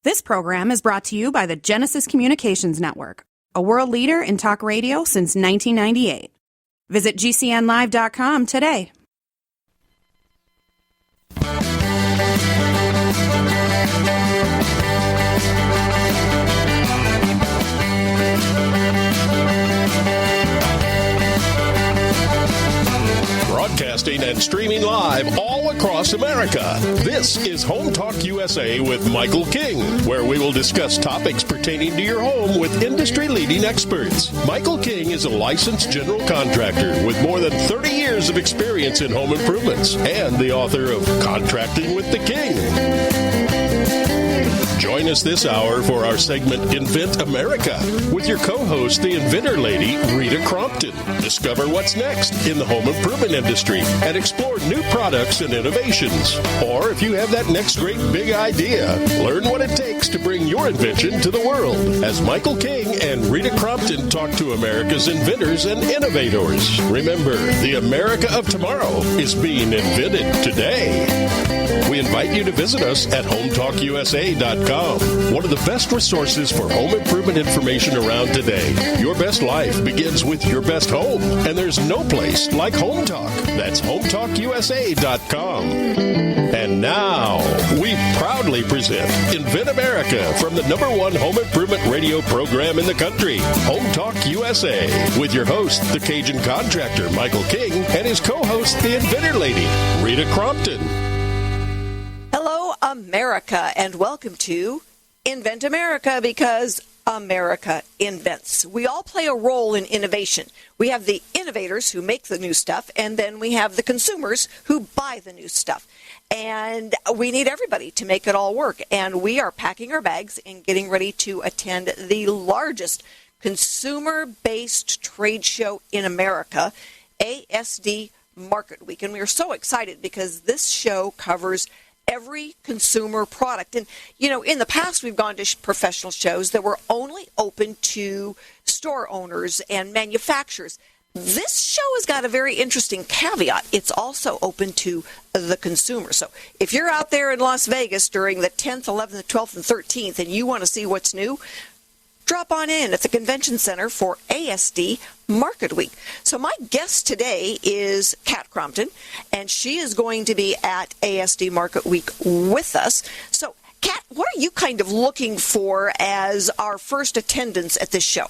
This program is brought to you by the Genesis Communications Network, a world leader in talk radio since 1998. Visit GCNlive.com today. Broadcasting and streaming live all across America. This is Home Talk USA with Michael King, where we will discuss topics pertaining to your home with industry-leading experts. Michael King is a licensed general contractor with more than 30 years of experience in home improvements and the author of Contracting with the King. Join us this hour for our segment Invent America with your co-host, the Inventor Lady, Rita Crompton. Discover what's next in the home improvement industry and explore new products and innovations. Or if you have that next great big idea, learn what it takes to bring your invention to the world. As Michael King and Rita Crompton talk to America's inventors and innovators. Remember, the America of tomorrow is being invented today. We invite you to visit us at HomeTalkUSA.com. One of the best resources for home improvement information around today. Your best life begins with your best home, and there's no place like Home Talk. That's HomeTalkUSA.com. And now, we proudly present Invent America from the #1 home improvement radio program in the country, Home Talk USA, with your host, the Cajun contractor, Michael King, and his co-host, the Inventor Lady, Rita Crompton. Hello, America, and welcome to Invent America, because America invents. We all play a role in innovation. We have the innovators who make the new stuff, and then we have the consumers who buy the new stuff. And we need everybody to make it all work. And we are packing our bags and getting ready to attend the largest consumer-based trade show in America, ASD Market Week. And we are so excited because this show covers every consumer product. And, you know, in the past, we've gone to professional shows that were only open to store owners and manufacturers. This show has got a very interesting caveat. It's also open to the consumer. So if you're out there in Las Vegas during the 10th, 11th, 12th, and 13th, and you want to see what's new, drop on in at the Convention Center for ASD Market Week. So my guest today is Kat Crompton, and she is going to be at ASD Market Week with us. So, Kat, what are you kind of looking for as our first attendance at this show?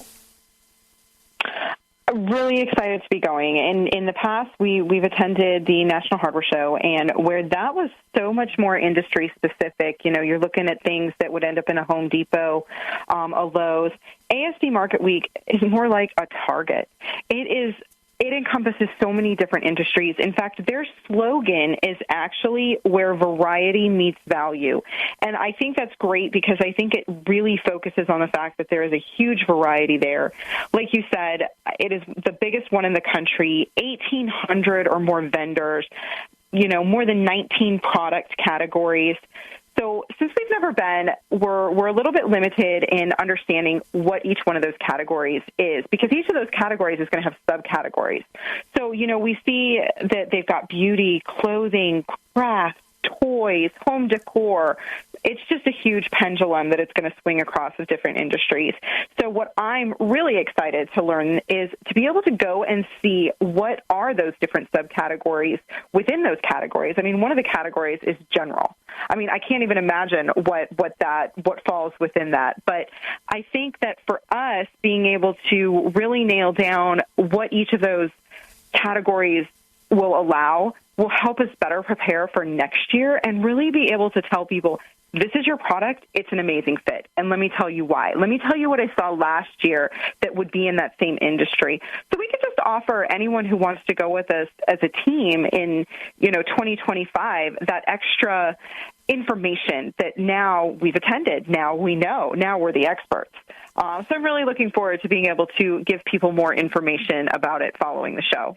Really excited to be going. In the past, we've attended the National Hardware Show, and where that was so much more industry specific, you know, you're looking at things that would end up in a Home Depot, a Lowe's. ASD Market Week is more like a Target. It encompasses so many different industries. In fact, their slogan is actually where variety meets value. And I think that's great because I think it really focuses on the fact that there is a huge variety there. Like you said, it is the biggest one in the country, 1,800 or more vendors, you know, more than 19 product categories. So since we've never been, we're a little bit limited in understanding what each one of those categories is, because each of those categories is going to have subcategories. So, you know, we see that they've got beauty, clothing, crafts, toys, home decor. It's just a huge pendulum that it's going to swing across with different industries. So what I'm really excited to learn is to be able to go and see what are those different subcategories within those categories. I mean, one of the categories is general. I mean, I can't even imagine what falls within that. But I think that for us, being able to really nail down what each of those categories will allow will help us better prepare for next year and really be able to tell people, this is your product, it's an amazing fit. And let me tell you why. Let me tell you what I saw last year that would be in that same industry. So we could just offer anyone who wants to go with us as a team in, 2025, that extra information that now we've attended, now we know, now we're the experts. So I'm really looking forward to being able to give people more information about it following the show.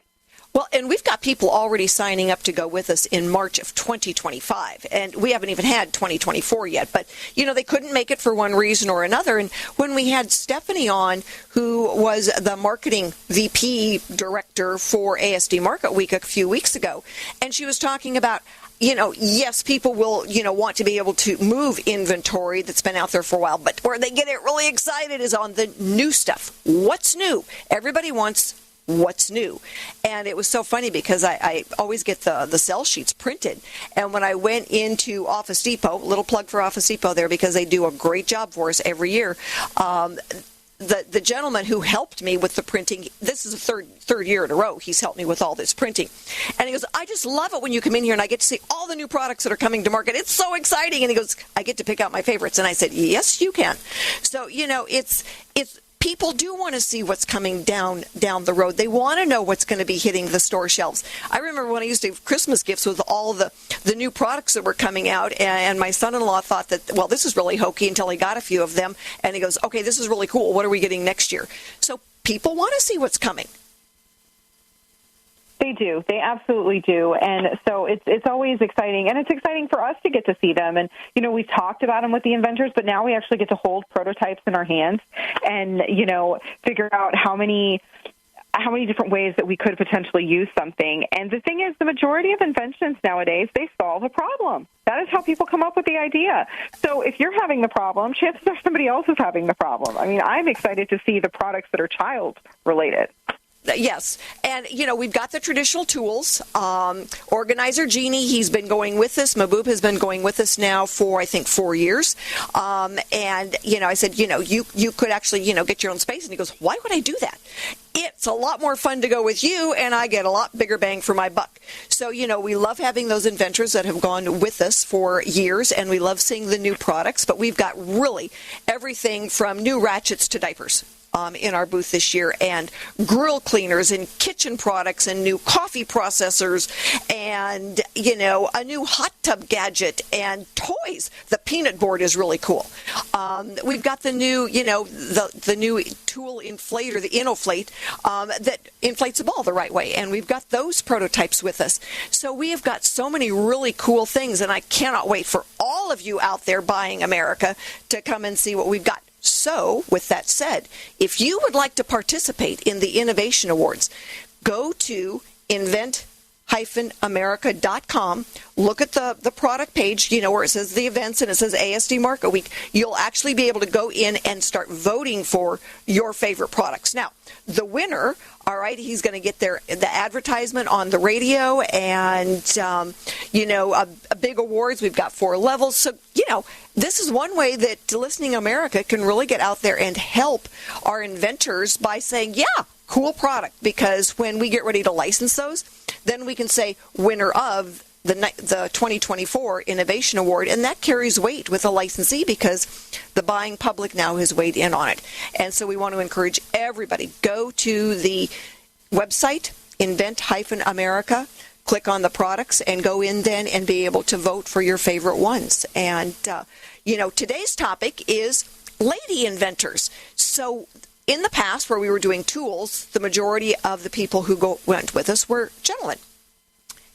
Well, and we've got people already signing up to go with us in March of 2025, and we haven't even had 2024 yet. But, they couldn't make it for one reason or another. And when we had Stephanie on, who was the marketing VP director for ASD Market Week a few weeks ago, and she was talking about, yes, people will, want to be able to move inventory that's been out there for a while, but where they get it really excited is on the new stuff. What's new? Everybody wants what's new. And it was so funny because I always get the sell sheets printed. And when I went into Office Depot, little plug for Office Depot there because they do a great job for us every year, the gentleman who helped me with the printing, this is the third year in a row he's helped me with all this printing. And he goes, I just love it when you come in here and I get to see all the new products that are coming to market. It's so exciting. And he goes, I get to pick out my favorites. And I said, yes, you can. So, it's people do want to see what's coming down the road. They want to know what's going to be hitting the store shelves. I remember when I used to have Christmas gifts with all the new products that were coming out, and my son-in-law thought that, well, this is really hokey until he got a few of them, and he goes, okay, this is really cool. What are we getting next year? So people want to see what's coming. They do. They absolutely do. And so it's always exciting. And it's exciting for us to get to see them. And, we've talked about them with the inventors, but now we actually get to hold prototypes in our hands and, figure out how many different ways that we could potentially use something. And the thing is, the majority of inventions nowadays, they solve a problem. That is how people come up with the idea. So if you're having the problem, chances are somebody else is having the problem. I mean, I'm excited to see the products that are child-related. Yes. And, we've got the traditional tools. Organizer Genie, he's been going with us. Mahbub has been going with us now for, I think, 4 years. And, I said, you could actually, get your own space. And he goes, why would I do that? It's a lot more fun to go with you, and I get a lot bigger bang for my buck. So, we love having those inventors that have gone with us for years, and we love seeing the new products. But we've got really everything from new ratchets to diapers in our booth this year, and grill cleaners and kitchen products and new coffee processors and, a new hot tub gadget and toys. The peanut board is really cool. We've got the new, the new tool inflator, the InnoFlate, that inflates a ball the right way. And we've got those prototypes with us. So we have got so many really cool things, and I cannot wait for all of you out there buying America to come and see what we've got. So, with that said, if you would like to participate in the Innovation Awards, go to invent-america.com, look at the product page, where it says the events and it says ASD Market Week. You'll actually be able to go in and start voting for your favorite products. Now, the winner, all right, he's going to get the advertisement on the radio and, a big awards. We've got 4 levels. So, this is one way that Listening America can really get out there and help our inventors by saying, yeah, cool product. Because when we get ready to license those, then we can say winner of the 2024 Innovation Award, and that carries weight with a licensee because the buying public now has weighed in on it. And so we want to encourage everybody, go to the website, invent-america, click on the products, and go in then and be able to vote for your favorite ones. And, today's topic is lady inventors. So in the past, where we were doing tools, the majority of the people who went with us were gentlemen.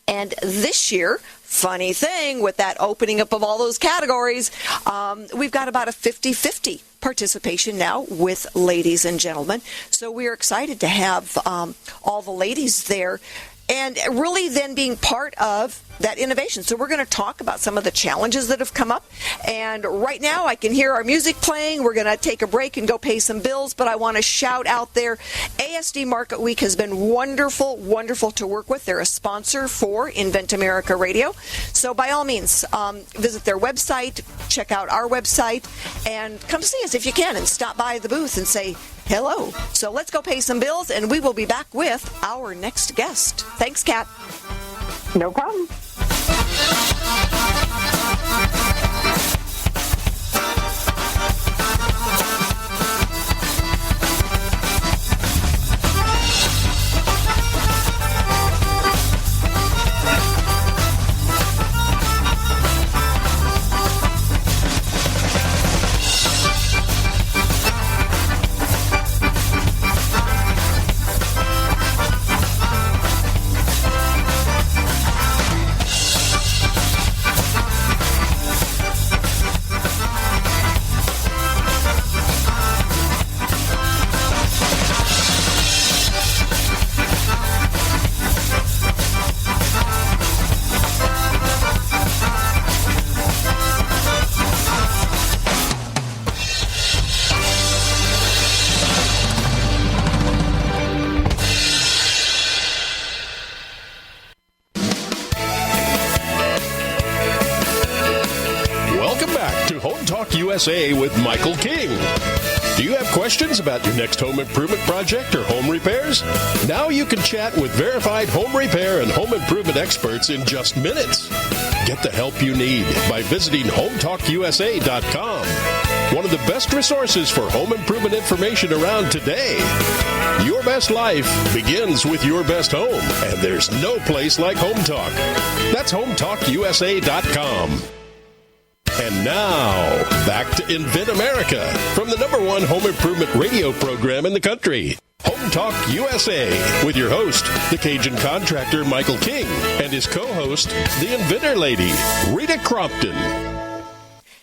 And this year, funny thing, with that opening up of all those categories, we've got about a 50-50 participation now with ladies and gentlemen. So we're excited to have all the ladies there and really then being part of that innovation. So we're going to talk about some of the challenges that have come up. And right now I can hear our music playing. We're going to take a break and go pay some bills. But I want to shout out there, ASD Market Week has been wonderful, wonderful to work with. They're a sponsor for Invent America Radio. So by all means, visit their website, check out our website, and come see us if you can and stop by the booth and say hello. So let's go pay some bills, and we will be back with our next guest. Thanks, Kat. No problem. Talk USA with Michael King. Do you have questions about your next home improvement project or home repairs? Now you can chat with verified home repair and home improvement experts in just minutes. Get the help you need by visiting HomeTalkUSA.com. One of the best resources for home improvement information around today. Your best life begins with your best home, and there's no place like Home Talk. That's HomeTalkUSA.com. And now, back to Invent America from the #1 home improvement radio program in the country. Home Talk USA with your host, the Cajun contractor Michael King, and his co-host, the Inventor Lady, Rita Crompton.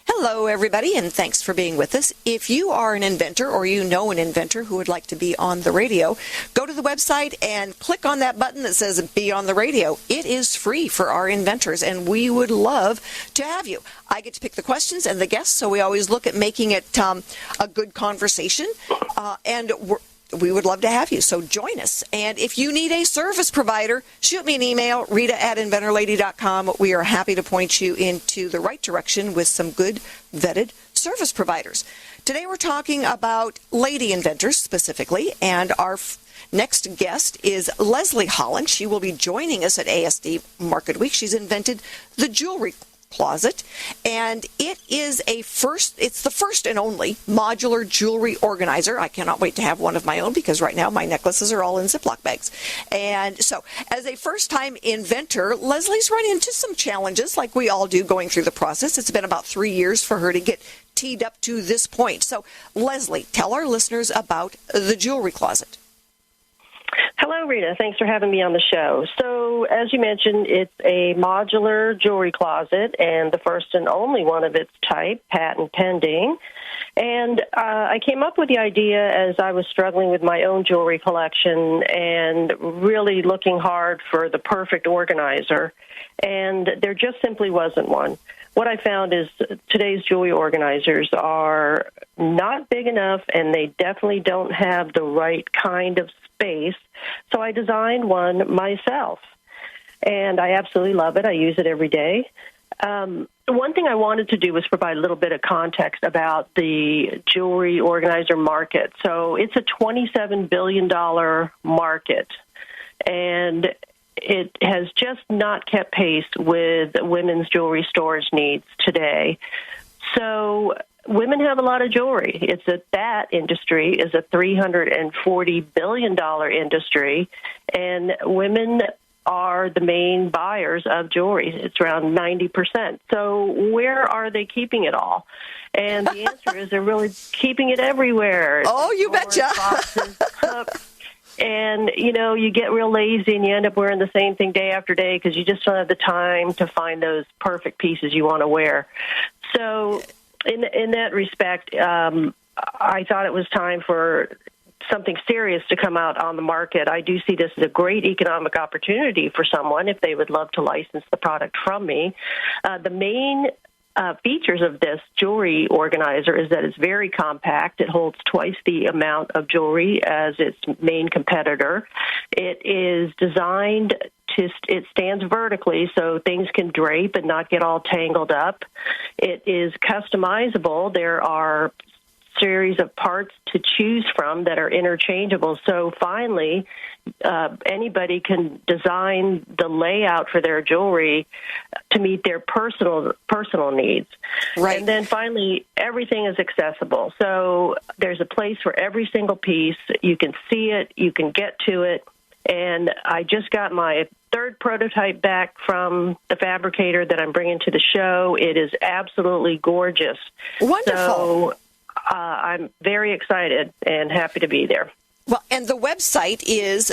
Hello, everybody, and thanks for being with us. If you are an inventor or you know an inventor who would like to be on the radio, go to the website and click on that button that says Be on the Radio. It is free for our inventors, and we would love to have you. I get to pick the questions and the guests, so we always look at making it a good conversation, and we would love to have you, so join us. And if you need a service provider, shoot me an email, Rita@InventorLady.com. We are happy to point you into the right direction with some good vetted service providers. Today we're talking about lady inventors specifically, and our next guest is Leslie Holland. She will be joining us at ASD Market Week. She's invented the jewelry closet, and it's the first and only modular jewelry organizer. I cannot wait to have one of my own because right now my necklaces are all in Ziploc bags. And so as a first-time inventor, Leslie's run into some challenges like we all do going through the process. It's been about 3 years for her to get teed up to this point. So Leslie, tell our listeners about the jewelry closet. Hello, Rita. Thanks for having me on the show. So, as you mentioned, it's a modular jewelry closet and the first and only one of its type, patent pending. And I came up with the idea as I was struggling with my own jewelry collection and really looking hard for the perfect organizer. And there just simply wasn't one. What I found is today's jewelry organizers are not big enough, and they definitely don't have the right kind of space. So I designed one myself, and I absolutely love it. I use it every day. One thing I wanted to do was provide a little bit of context about the jewelry organizer market. So it's a $27 billion market, and it has just not kept pace with women's jewelry storage needs today. So women have a lot of jewelry. That industry is a $340 billion industry, and women are the main buyers of jewelry. It's around 90%. So where are they keeping it all? And the answer is they're really keeping it everywhere. Oh, you betcha. Boxes, cups. And, you get real lazy and you end up wearing the same thing day after day because you just don't have the time to find those perfect pieces you want to wear. So in that respect, I thought it was time for something serious to come out on the market. I do see this as a great economic opportunity for someone if they would love to license the product from me. The main features of this jewelry organizer is that it's very compact. It holds twice the amount of jewelry as its main competitor. It is designed it stands vertically so things can drape and not get all tangled up. It is customizable. There are series of parts to choose from that are interchangeable. So finally, anybody can design the layout for their jewelry to meet their personal needs. Right. And then finally, everything is accessible. So there's a place for every single piece. You can see it. You can get to it. And I just got my third prototype back from the fabricator that I'm bringing to the show. It is absolutely gorgeous. Wonderful. So I'm very excited and happy to be there. Well, and the website is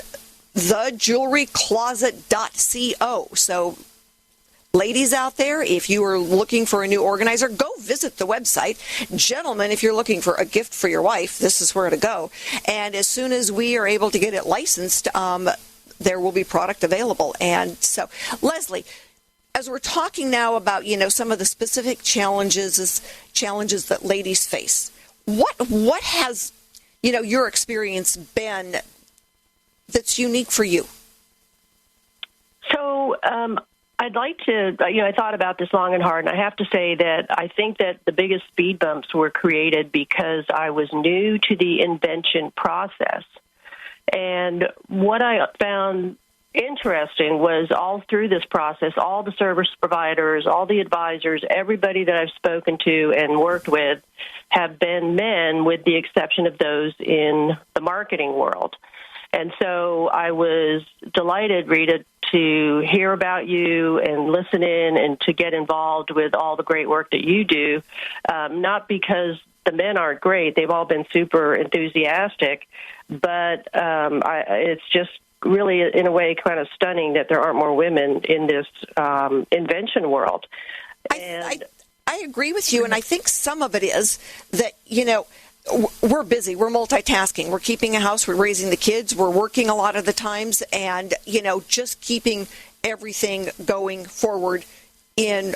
thejewelrycloset.co. So, ladies out there, if you are looking for a new organizer, go visit the website. Gentlemen, if you're looking for a gift for your wife, this is where to go. And as soon as we are able to get it licensed, there will be product available. And so, Leslie, as we're talking now about, some of the specific challenges that ladies face, what has, your experience been that's unique for you? So I'd like to, I thought about this long and hard, and I have to say that I think that the biggest speed bumps were created because I was new to the invention process. And what I found interesting was all through this process, all the service providers, all the advisors, everybody that I've spoken to and worked with have been men, with the exception of those in the marketing world. And so I was delighted, Rita, to hear about you and listen in and to get involved with all the great work that you do, not because the men aren't great. They've all been super enthusiastic, but it's just really, in a way, kind of stunning that there aren't more women in this invention world. I agree with you, and I think some of it is that, we're busy, we're multitasking, we're keeping a house, we're raising the kids, we're working a lot of the times, and, just keeping everything going forward in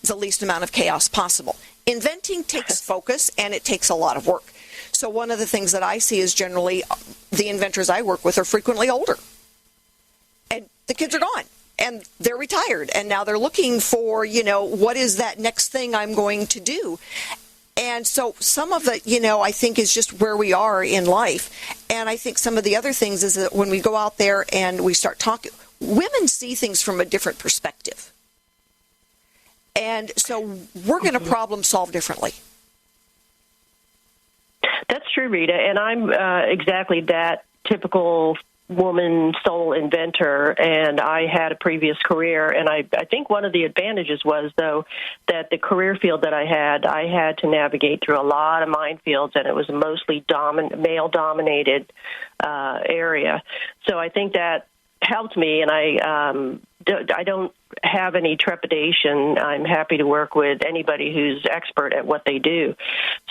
the least amount of chaos possible. Inventing takes focus, and it takes a lot of work. So one of the things that I see is generally the inventors I work with are frequently older. And the kids are gone. And they're retired. And now they're looking for, what is that next thing I'm going to do? And so some of it, I think is just where we are in life. And I think some of the other things is that when we go out there and we start talking, women see things from a different perspective. And so we're going to problem solve differently. That's true, Rita, and I'm exactly that typical woman soul inventor, and I had a previous career, and I think one of the advantages was, though, that the career field that I had to navigate through a lot of minefields, and it was a mostly male-dominated area. So I think that helped me, and I don't have any trepidation. I'm happy to work with anybody who's expert at what they do.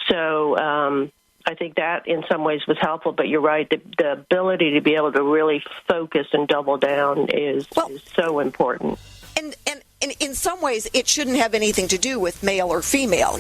So I think that in some ways was helpful, but you're right, the ability to be able to really focus and double down is so important. And in some ways, it shouldn't have anything to do with male or female.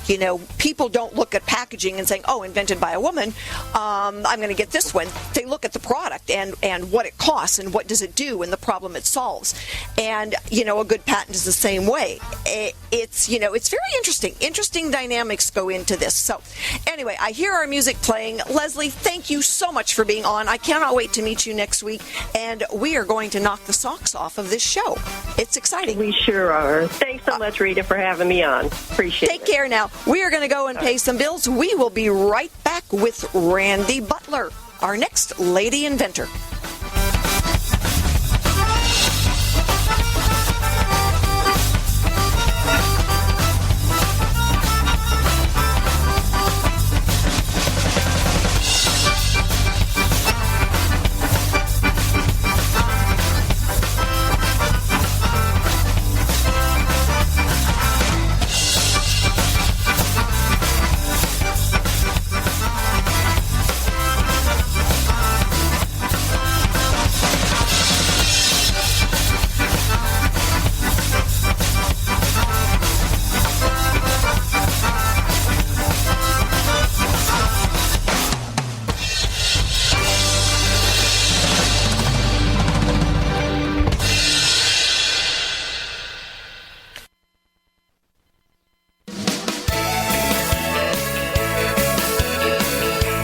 People don't look at packaging and saying, oh, invented by a woman, I'm going to get this one. They look at the product and what it costs and what does it do and the problem it solves. And, a good patent is the same way. It's very interesting. Interesting dynamics go into this. So anyway, I hear our music playing. Leslie, thank you so much for being on. I cannot wait to meet you next week. And we are going to knock the socks off of this show. It's exciting. We sure are. Thanks so much, Rita, for having me on. Appreciate it. Take care now. We are going to go and pay some bills. We will be right back with Randi Butler, our next lady inventor.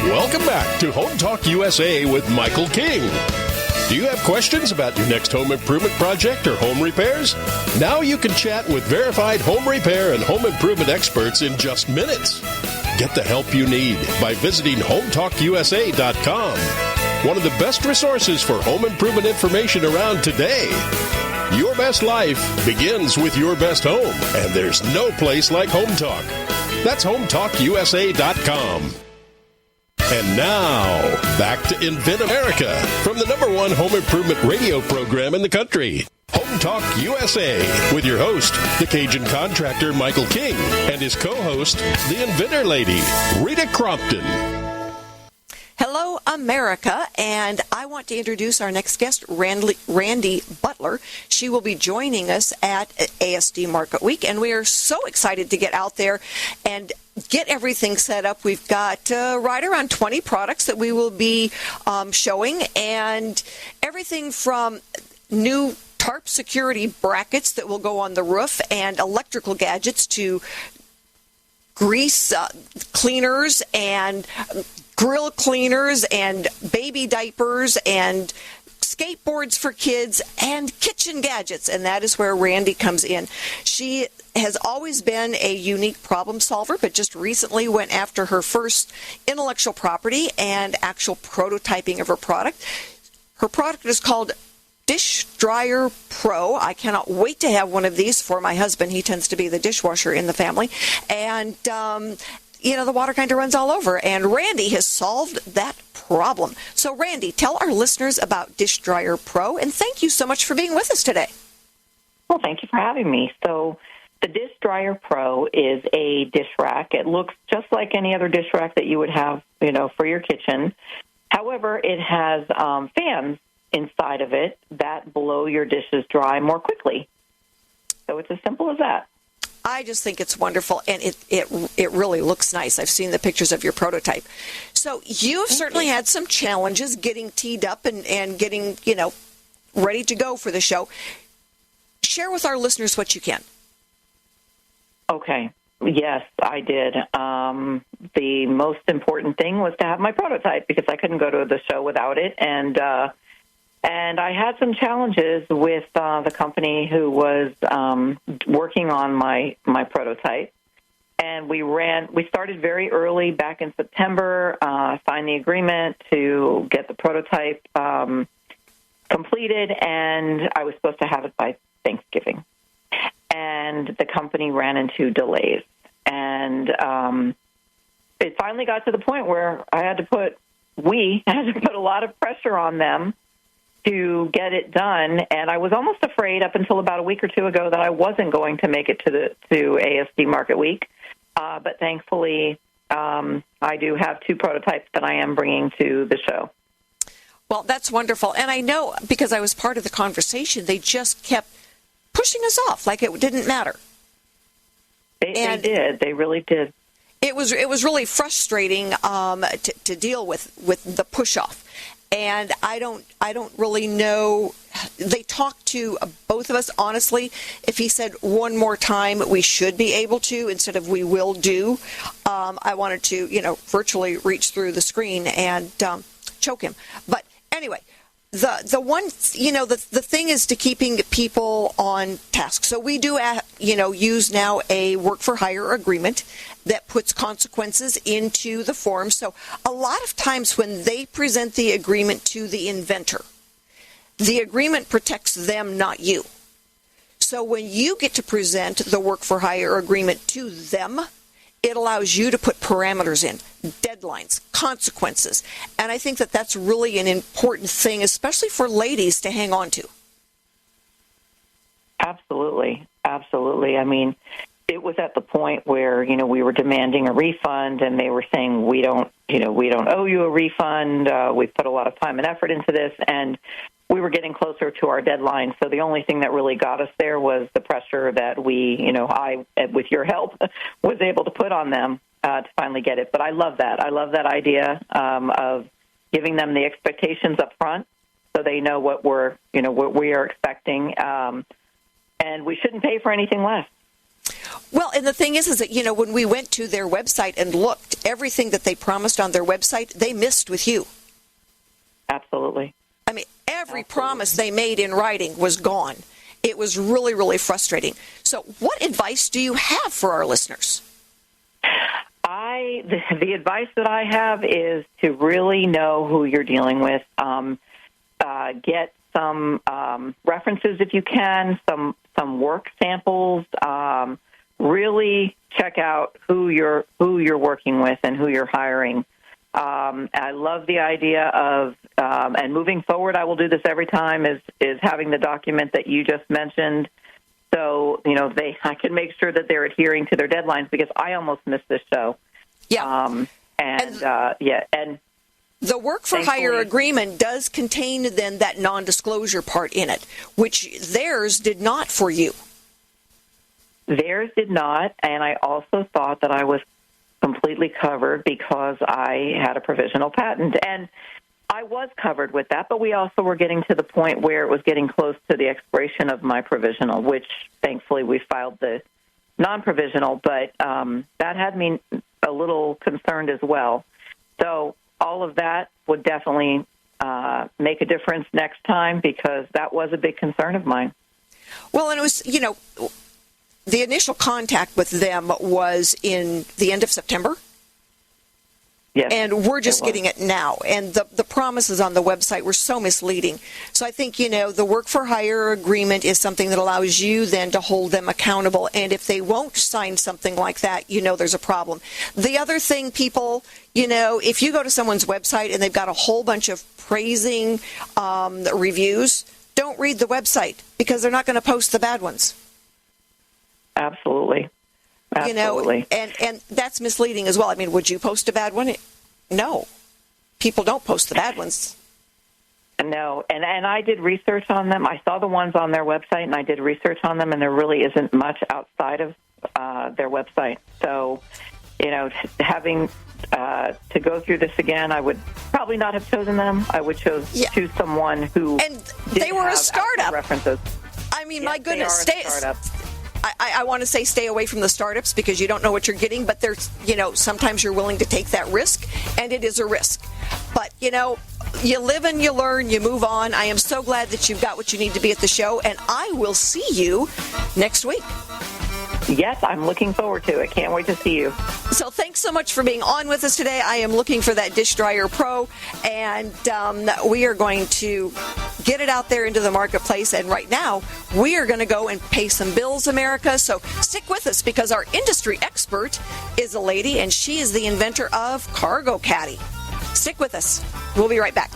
Welcome back to Home Talk USA with Michael King. Do you have questions about your next home improvement project or home repairs? Now you can chat with verified home repair and home improvement experts in just minutes. Get the help you need by visiting HomeTalkUSA.com, one of the best resources for home improvement information around today. Your best life begins with your best home, and there's no place like Home Talk. That's HomeTalkUSA.com. And now, back to Invent America from the #1 home improvement radio program in the country. Home Talk USA with your host, the Cajun contractor Michael King, and his co-host, the Inventor Lady, Rita Crompton. Hello, America, and I want to introduce our next guest, Randi Butler. She will be joining us at ASD Market Week, and we are so excited to get out there and get everything set up. We've got right around 20 products that we will be showing, and everything from new tarp security brackets that will go on the roof, and electrical gadgets to grease cleaners and grill cleaners and baby diapers and skateboards for kids and kitchen gadgets, and that is where Randi comes in. She has always been a unique problem solver, but just recently went after her first intellectual property and actual prototyping of her product. Her product is called Dish Dryer Pro. I cannot wait to have one of these for my husband. He tends to be the dishwasher in the family. And, the water kind of runs all over. And Randi has solved that problem. So, Randi, tell our listeners about Dish Dryer Pro. And thank you so much for being with us today. Well, thank you for having me. So, the Dish Dryer Pro is a dish rack. It looks just like any other dish rack that you would have, for your kitchen. However, it has fans inside of it that blow your dishes dry more quickly. So it's as simple as that. I just think it's wonderful, and it really looks nice. I've seen the pictures of your prototype. So you've certainly had some challenges getting teed up and getting, ready to go for the show. Share with our listeners what you can. Okay. Yes, I did. The most important thing was to have my prototype because I couldn't go to the show without it. And I had some challenges with the company who was working on my prototype. And we started very early back in September, signed the agreement to get the prototype completed, and I was supposed to have it by Thanksgiving. And the company ran into delays. And it finally got to the point where we had to put a lot of pressure on them to get it done, and I was almost afraid up until about a week or two ago that I wasn't going to make it to ASD Market Week. But thankfully, I do have 2 prototypes that I am bringing to the show. Well, that's wonderful. And I know because I was part of the conversation, they just kept pushing us off like it didn't matter. They did. They really did. It was really frustrating to deal with the push off. And I don't really know. They talked to both of us, honestly. If he said one more time, we should be able to, instead of we will do, I wanted to, virtually reach through the screen and choke him. But anyway, the one, the thing is to keeping people on task. So we do, use now a work for hire agreement that puts consequences into the form. So a lot of times when they present the agreement to the inventor, the agreement protects them, not you. So when you get to present the work for hire agreement to them, it allows you to put parameters in, deadlines, consequences. And I think that that's really an important thing, especially for ladies, to hang on to. Absolutely. Absolutely. I mean, it was at the point where, we were demanding a refund and they were saying, we don't owe you a refund. We've put a lot of time and effort into this. And we were getting closer to our deadline. So the only thing that really got us there was the pressure that I, with your help, was able to put on them to finally get it. But I love that. I love that idea of giving them the expectations up front so they know what what we are expecting. And we shouldn't pay for anything less. Well, and the thing is that, when we went to their website and looked, everything that they promised on their website, they missed with you. Absolutely. I mean, every promise they made in writing was gone. It was really, really frustrating. So what advice do you have for our listeners? The advice that I have is to really know who you're dealing with. Get some references if you can, some work samples. Really check out who you're working with and who you're hiring. I love the idea of, and moving forward, I will do this every time, is having the document that you just mentioned. So, I can make sure that they're adhering to their deadlines because I almost missed this show. Yeah. And the work for hire agreement does contain then that non-disclosure part in it, which theirs did not for you. Theirs did not, and I also thought that I was completely covered because I had a provisional patent. And I was covered with that, but we also were getting to the point where it was getting close to the expiration of my provisional, which thankfully we filed the non-provisional, but that had me a little concerned as well. So all of that would definitely make a difference next time, because that was a big concern of mine. Well, and it was, the initial contact with them was in the end of September. Yes, and we're just getting it now. And the promises on the website were so misleading. So I think, the work-for-hire agreement is something that allows you then to hold them accountable. And if they won't sign something like that, there's a problem. The other thing, people, if you go to someone's website and they've got a whole bunch of praising reviews, don't read the website, because they're not going to post the bad ones. Absolutely. Absolutely. And that's misleading as well. I mean, would you post a bad one? No. People don't post the bad ones. No, and I did research on them. I saw the ones on their website, and I did research on them, and there really isn't much outside of their website. So, having to go through this again, I would probably not have chosen them. I would choose someone who and they were a startup. References. I mean, my goodness, I want to say stay away from the startups, because you don't know what you're getting, but there's, sometimes you're willing to take that risk, and it is a risk. But, you live and you learn, you move on. I am so glad that you've got what you need to be at the show, and I will see you next week. Yes, I'm looking forward to it. Can't wait to see you. So thanks so much for being on with us today. I am looking for that Dish Dryer Pro, and we are going to get it out there into the marketplace. And right now, we are going to go and pay some bills, America. So stick with us, because our industry expert is a lady, and she is the inventor of Cargo Caddy. Stick with us. We'll be right back.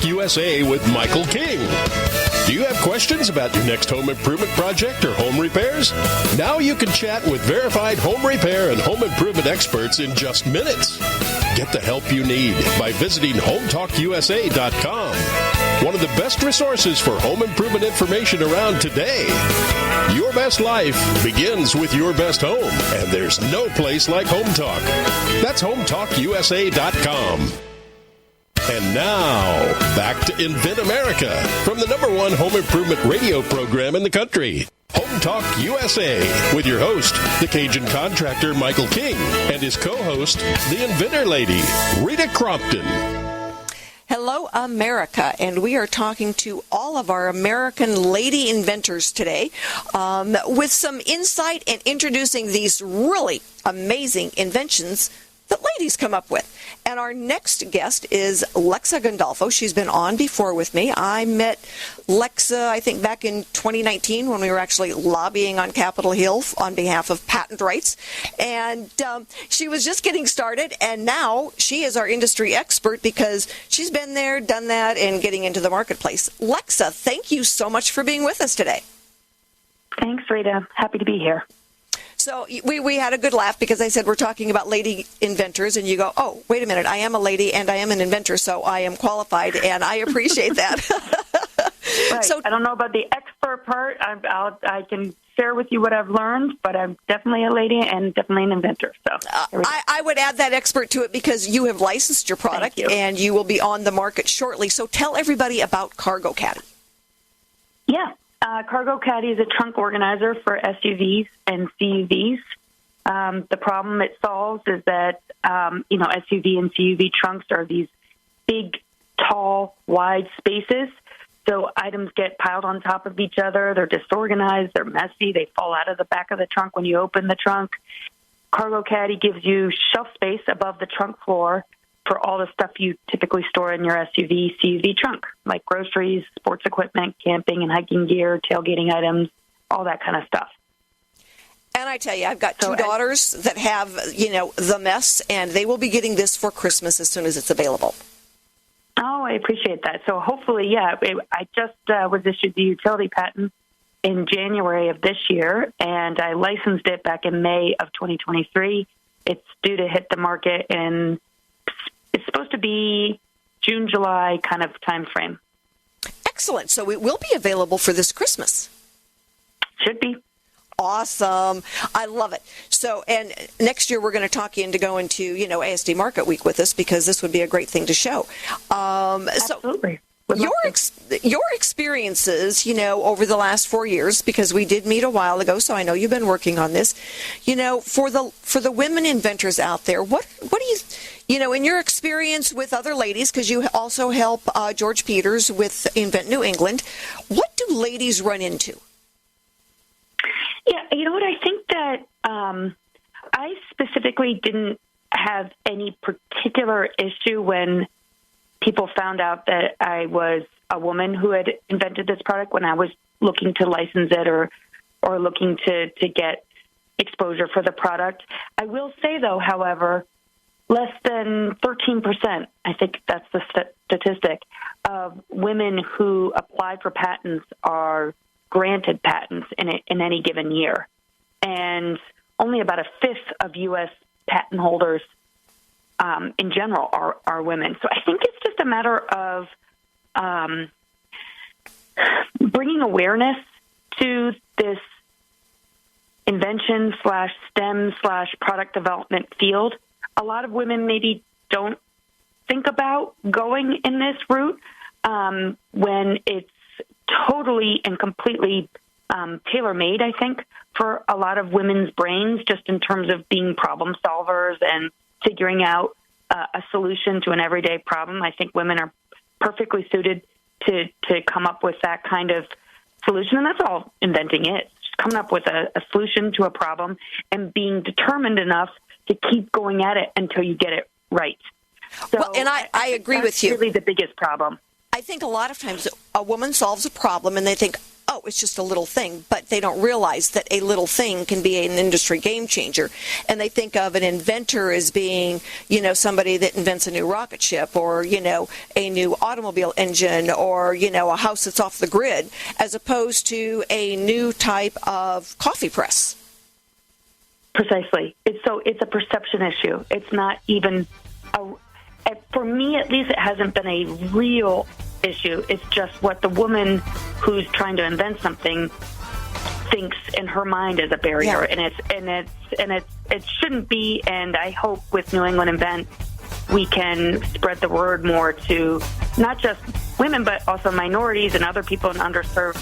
USA with Michael King. Do you have questions about your next home improvement project or home repairs? Now you can chat with verified home repair and home improvement experts in just minutes. Get the help you need by visiting HometalkUSA.com. One of the best resources for home improvement information around today. Your best life begins with your best home, and there's no place like Home Talk. That's HometalkUSA.com. And now, back to Invent America from the #1 home improvement radio program in the country. Home Talk USA with your host, the Cajun contractor Michael King, and his co-host, the Inventor Lady, Rita Crompton. Hello, America, and we are talking to all of our American lady inventors today with some insight and introducing these really amazing inventions that ladies come up with. And our next guest is Lexa Gandolfo. She's been on before with me. I met Lexa, I think, back in 2019 when we were actually lobbying on Capitol Hill on behalf of patent rights. And she was just getting started, and now she is our industry expert because she's been there, done that, and getting into the marketplace. Lexa, thank you so much for being with us today. Thanks, Rita. Happy to be here. So we had a good laugh because I said we're talking about lady inventors, and you go, oh, wait a minute, I am a lady and I am an inventor, so I am qualified, and I appreciate that. Right. So I don't know about the expert part. I can share with you what I've learned, but I'm definitely a lady and definitely an inventor. So I would add that expert to it because you have licensed your product and you will be on the market shortly. So tell everybody about Cargo Caddy. Yeah. Cargo Caddy is a trunk organizer for SUVs and CUVs. The problem it solves is that, SUV and CUV trunks are these big, tall, wide spaces. So items get piled on top of each other. They're disorganized. They're messy. They fall out of the back of the trunk when you open the trunk. Cargo Caddy gives you shelf space above the trunk floor for all the stuff you typically store in your SUV, CUV trunk, like groceries, sports equipment, camping and hiking gear, tailgating items, all that kind of stuff. And I tell you, I've got two daughters that have, the mess, and they will be getting this for Christmas as soon as it's available. Oh, I appreciate that. So hopefully, I just was issued the utility patent in January of this year, and I licensed it back in May of 2023. It's due to hit the market in, it's supposed to be June, July kind of time frame. Excellent. So it will be available for this Christmas. Should be. Awesome. I love it. So, and next year we're going to talk you into going to, ASD Market Week with us, because this would be a great thing to show. Absolutely. Your experiences, over the last 4 years, because we did meet a while ago, so I know you've been working on this, for the women inventors out there, what do you, in your experience with other ladies, because you also help George Peters with Invent New England, what do ladies run into? Yeah, you know what? I think that I specifically didn't have any particular issue when people found out that I was a woman who had invented this product, when I was looking to license it or looking to get exposure for the product. I will say, though, however, less than 13%, I think that's the statistic, of women who apply for patents are granted patents in any given year. And only about a fifth of U.S. patent holders in general are women. So I think it's just a matter of bringing awareness to this invention /STEM/product development field. A lot of women maybe don't think about going in this route when it's totally and completely tailor-made, I think, for a lot of women's brains, just in terms of being problem solvers and figuring out a solution to an everyday problem. I think women are perfectly suited to come up with that kind of solution, and that's all inventing is. Just coming up with a solution to a problem and being determined enough to keep going at it until you get it right. So well, and I agree with you. That's really the biggest problem. I think a lot of times a woman solves a problem and they think, oh, it's just a little thing, but they don't realize that a little thing can be an industry game changer. And they think of an inventor as being, somebody that invents a new rocket ship or, a new automobile engine or, a house that's off the grid, as opposed to a new type of coffee press. Precisely. It's a perception issue. It's not even for me, at least, it hasn't been a real issue. It's just what the woman who's trying to invent something thinks in her mind is a barrier, and it shouldn't be. And I hope with New England Invent we can spread the word more to not just women but also minorities and other people in underserved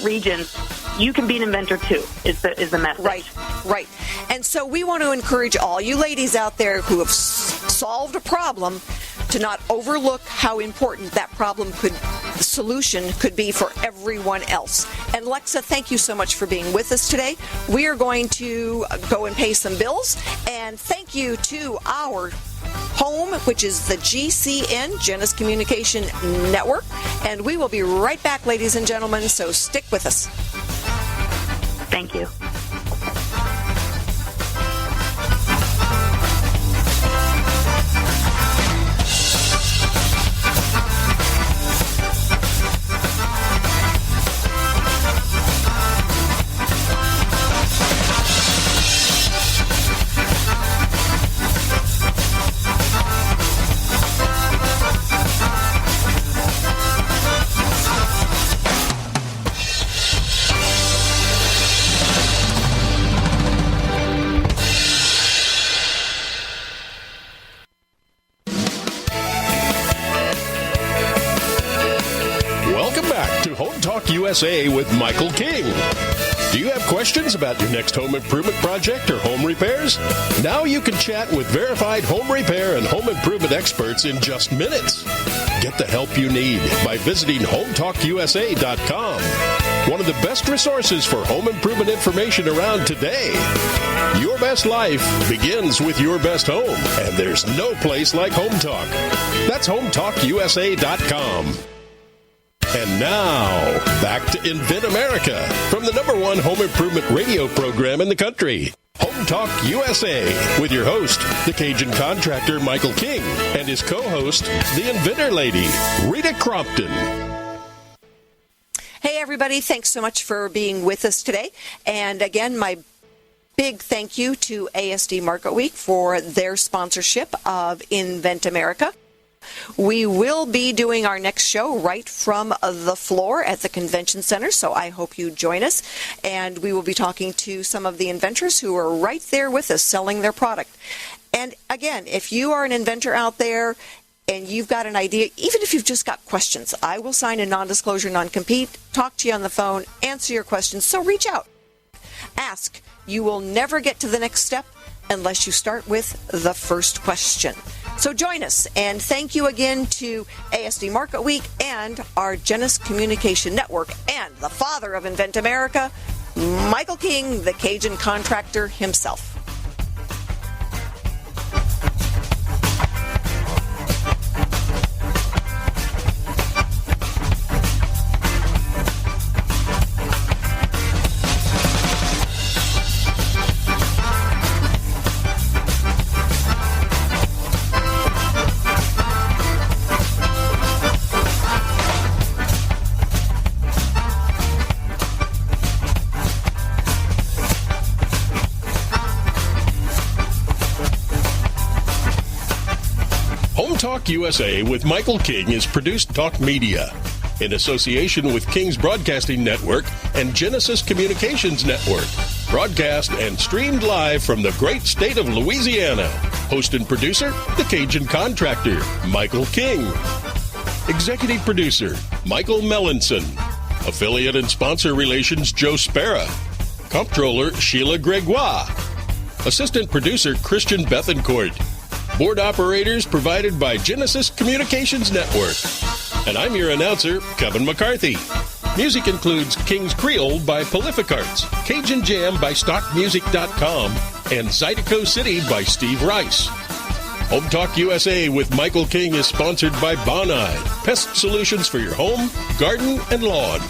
regions. You can be an inventor too, is the message. Right. And so we want to encourage all you ladies out there who have solved a problem to not overlook how important that the solution could be for everyone else. And Lexa, thank you so much for being with us today. We are going to go and pay some bills. And thank you to our home, which is the GCN, Genesis Communication Network. And we will be right back, ladies and gentlemen, so stick with us. Thank you. USA with Michael King. Do you have questions about your next home improvement project or home repairs? Now you can chat with verified home repair and home improvement experts in just minutes. Get the help you need by visiting HometalkUSA.com. one of the best resources for home improvement information around today. Your best life begins with your best home, and there's no place like Home Talk. That's HomeTalkUSA.com. And now, back to Invent America from the #1 home improvement radio program in the country. Home Talk USA with your host, the Cajun contractor Michael King, and his co-host, the Inventor Lady, Rita Crompton. Hey, everybody. Thanks so much for being with us today. And again, my big thank you to ASD Market Week for their sponsorship of Invent America. We will be doing our next show right from the floor at the convention center, so I hope you join us. And we will be talking to some of the inventors who are right there with us selling their product. And again, if you are an inventor out there and you've got an idea, even if you've just got questions, I will sign a non-disclosure, non-compete, talk to you on the phone, answer your questions. So reach out. Ask. You will never get to the next step unless you start with the first question. So join us, and thank you again to ASD Market Week and our Genesis Communication Network and the father of Invent America, Michael King, the Cajun contractor himself. Talk USA with Michael King is produced Talk Media in association with King's Broadcasting Network and Genesis Communications Network. Broadcast and streamed live from the great state of Louisiana. Host and producer, the Cajun contractor, Michael King. Executive producer, Michael Mellinson. Affiliate and sponsor relations, Joe Spera. Comptroller, Sheila Gregoire. Assistant producer, Christian Bethencourt. Board operators provided by Genesis Communications Network. And I'm your announcer, Kevin McCarthy. Music includes King's Creole by Prolific Arts, Cajun Jam by StockMusic.com, and Zydeco City by Steve Rice. Home Talk USA with Michael King is sponsored by Bonide, pest solutions for your home, garden, and lawn.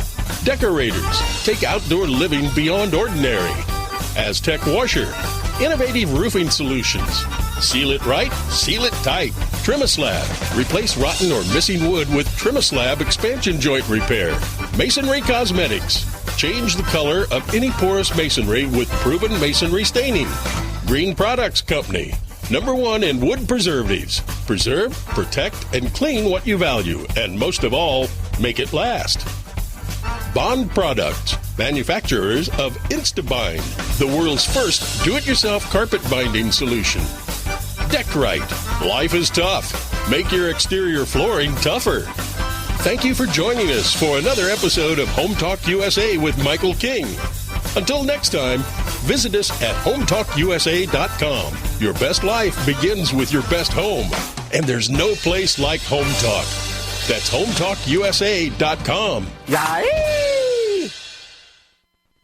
Decorators, take outdoor living beyond ordinary. Aztec Washer, innovative roofing solutions. Seal it right, seal it tight. Trimislab. Replace rotten or missing wood with Trimislab expansion joint repair. Masonry Cosmetics. Change the color of any porous masonry with proven masonry staining. Green Products Company. #1 in wood preservatives. Preserve, protect, and clean what you value. And most of all, make it last. Bond Products, manufacturers of InstaBind, the world's first do-it-yourself carpet binding solution. Deckrite, life is tough. Make your exterior flooring tougher. Thank you for joining us for another episode of Home Talk USA with Michael King. Until next time, visit us at HomeTalkUSA.com. Your best life begins with your best home, and there's no place like Home Talk. That's HomeTalkUSA.com. Yay!